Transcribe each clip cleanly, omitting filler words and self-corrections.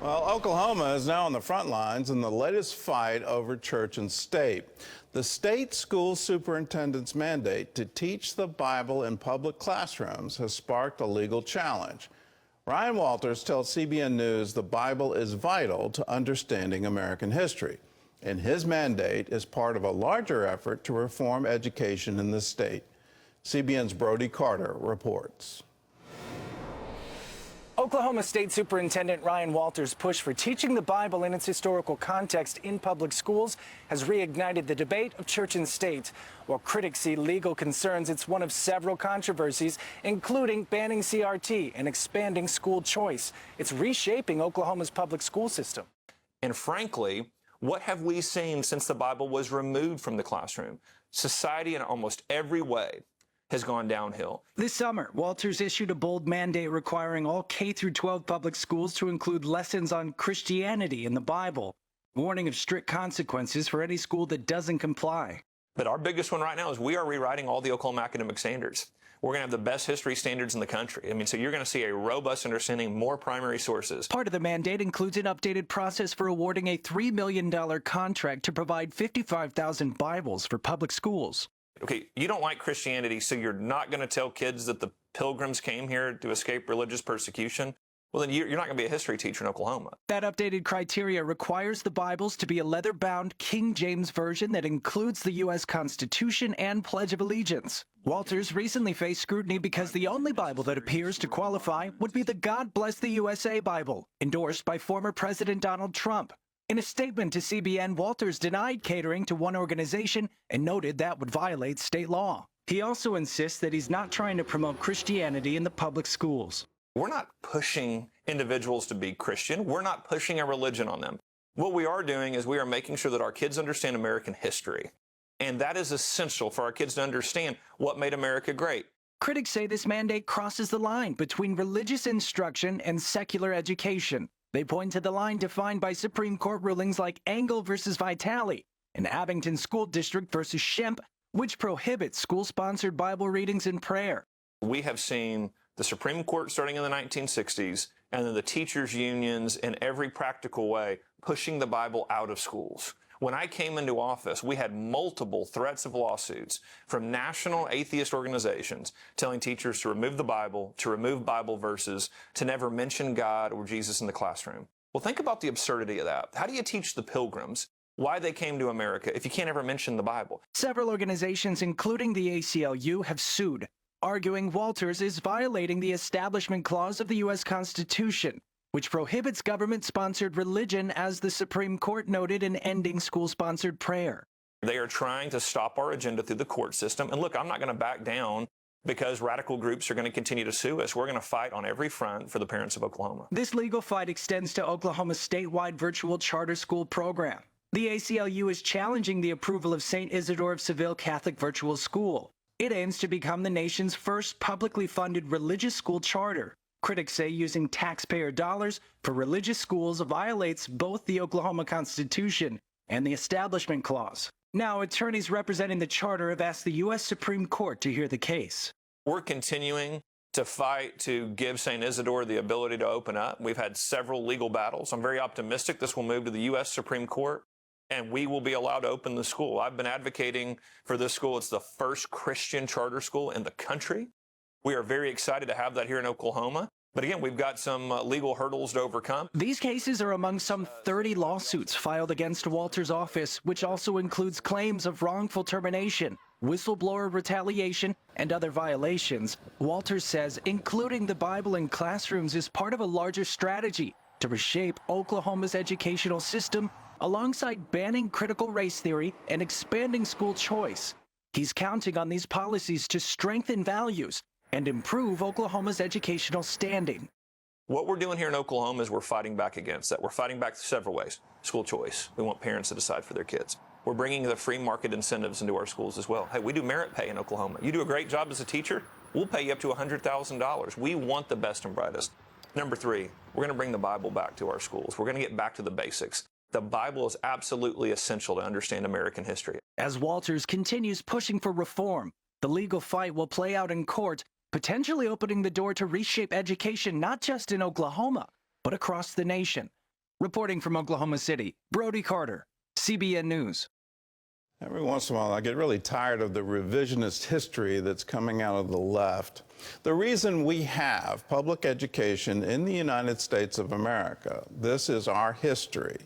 Well, Oklahoma is now on the front lines in the latest fight over church and state. The state school superintendent's mandate to teach the Bible in public classrooms has sparked a legal challenge. Ryan Walters tells CBN News the Bible is vital to understanding American history, and his mandate is part of a larger effort to reform education in the state. CBN's Brody Carter reports. Oklahoma State Superintendent Ryan Walters' push for teaching the Bible in its historical context in public schools has reignited the debate of church and state. While critics see legal concerns, it's one of several controversies, including banning CRT and expanding school choice. It's reshaping Oklahoma's public school system. And frankly, what have we seen since the Bible was removed from the classroom? Society in almost every way has gone downhill. This summer, Walters issued a bold mandate requiring all K-12 public schools to include lessons on Christianity in the Bible, warning of strict consequences for any school that doesn't comply. But our biggest one right now is we are rewriting all the Oklahoma academic standards. We're going to have the best history standards in the country. So you're going to see a robust understanding, more primary sources. Part of the mandate includes an updated process for awarding a $3 million contract to provide 55,000 Bibles for public schools. Okay, you don't like Christianity, so you're not going to tell kids that the Pilgrims came here to escape religious persecution? Well, then you're not going to be a history teacher in Oklahoma. That updated criteria requires the Bibles to be a leather-bound King James version that includes the U.S. Constitution and Pledge of Allegiance. Walters recently faced scrutiny because the only Bible that appears to qualify would be the God Bless the USA Bible, endorsed by former President Donald Trump. In a statement to CBN, Walters denied catering to one organization and noted that would violate state law. He also insists that he's not trying to promote Christianity in the public schools. We're not pushing individuals to be Christian. We're not pushing a religion on them. What we are doing is we are making sure that our kids understand American history. And that is essential for our kids to understand what made America great. Critics say this mandate crosses the line between religious instruction and secular education. They point to the line defined by Supreme Court rulings like Engel versus Vitale and Abington School District versus Shemp, which prohibits school-sponsored Bible readings and prayer. We have seen the Supreme Court starting in the 1960s, and then the teachers' unions in every practical way pushing the Bible out of schools. When I came into office, we had multiple threats of lawsuits from national atheist organizations telling teachers to remove the Bible, to remove Bible verses, to never mention God or Jesus in the classroom. Well, think about the absurdity of that. How do you teach the Pilgrims why they came to America if you can't ever mention the Bible? Several organizations, including the ACLU, have sued, arguing Walters is violating the Establishment Clause of the U.S. Constitution, which prohibits government-sponsored religion, as the Supreme Court noted in ending school-sponsored prayer. They are trying to stop our agenda through the court system. And look, I'm not going to back down because radical groups are going to continue to sue us. We're going to fight on every front for the parents of Oklahoma. This legal fight extends to Oklahoma's statewide virtual charter school program. The ACLU is challenging the approval of St. Isidore of Seville Catholic Virtual School. It aims to become the nation's first publicly funded religious school charter. Critics say using taxpayer dollars for religious schools violates both the Oklahoma Constitution and the Establishment Clause. Now, attorneys representing the charter have asked the U.S. Supreme Court to hear the case. We're continuing to fight to give St. Isidore the ability to open up. We've had several legal battles. I'm very optimistic this will move to the U.S. Supreme Court, and we will be allowed to open the school. I've been advocating for this school. It's the first Christian charter school in the country. We are very excited to have that here in Oklahoma. But again, we've got some legal hurdles to overcome. These cases are among some 30 lawsuits filed against Walters' office, which also includes claims of wrongful termination, whistleblower retaliation, and other violations. Walters says including the Bible in classrooms is part of a larger strategy to reshape Oklahoma's educational system alongside banning critical race theory and expanding school choice. He's counting on these policies to strengthen values and improve Oklahoma's educational standing. What we're doing here in Oklahoma is we're fighting back against that. We're fighting back several ways. School choice. We want parents to decide for their kids. We're bringing the free market incentives into our schools as well. Hey, we do merit pay in Oklahoma. You do a great job as a teacher, we'll pay you up to $100,000. We want the best and brightest. Number three, we're going to bring the Bible back to our schools. We're going to get back to the basics. The Bible is absolutely essential to understand American history. As Walters continues pushing for reform, the legal fight will play out in court, potentially opening the door to reshape education not just in Oklahoma, but across the nation. Reporting from Oklahoma City, Brody Carter, CBN News. Every once in a while, I get really tired of the revisionist history that's coming out of the left. The reason we have public education in the United States of America, this is our history,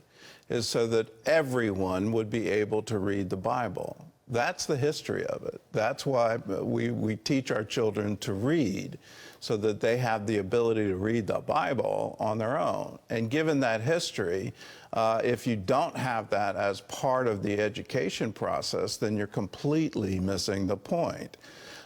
is so that everyone would be able to read the Bible. That's the history of it. That's why we teach our children to read, so that they have the ability to read the Bible on their own. And given that history, if you don't have that as part of the education process, then you're completely missing the point.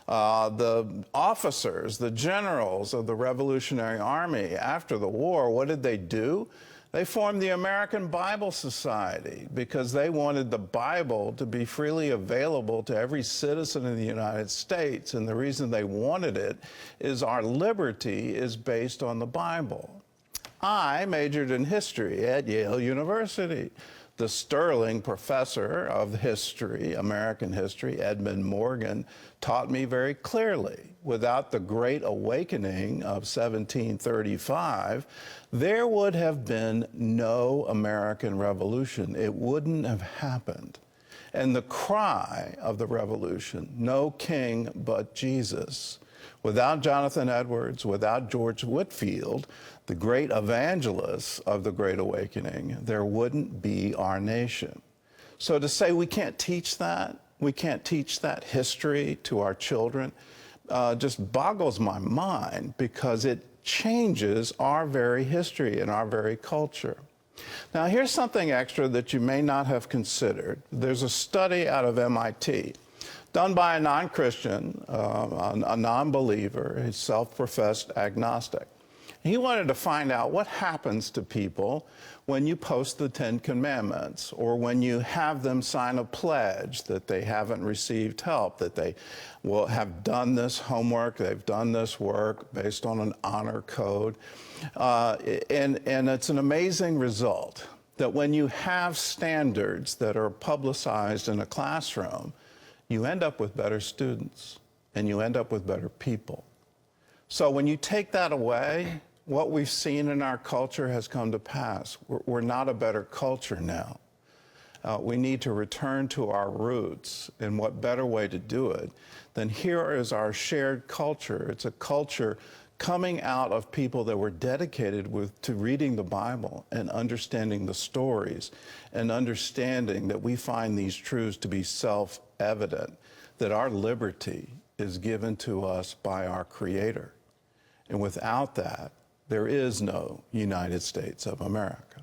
The officers, the generals of the Revolutionary Army after the war, what did they do? They formed the American Bible Society because they wanted the Bible to be freely available to every citizen in the United States. And the reason they wanted it is our liberty is based on the Bible. I majored in history at Yale University. The sterling professor of history, American history, Edmund Morgan, taught me very clearly, without the Great Awakening of 1735, there would have been no American Revolution. It wouldn't have happened. And the cry of the revolution, no king but Jesus, without Jonathan Edwards, without George Whitefield, the great evangelists of the Great Awakening, there wouldn't be our nation. So to say we can't teach that history to our children, just boggles my mind, because it changes our very history and our very culture. Now, here's something extra that you may not have considered. There's a study out of MIT done by a non-Christian, a non-believer, a self-professed agnostic. He wanted to find out what happens to people when you post the Ten Commandments, or when you have them sign a pledge that they haven't received help, that they will have done this homework, they've done this work based on an honor code. And it's an amazing result that when you have standards that are publicized in a classroom, you end up with better students and you end up with better people. So when you take that away, what we've seen in our culture has come to pass. We're not a better culture now. We need to return to our roots, and what better way to do it than here is our shared culture. It's a culture coming out of people that were dedicated to reading the Bible and understanding the stories, and understanding that we find these truths to be self-evident, that our liberty is given to us by our Creator. And without that, there is no United States of America.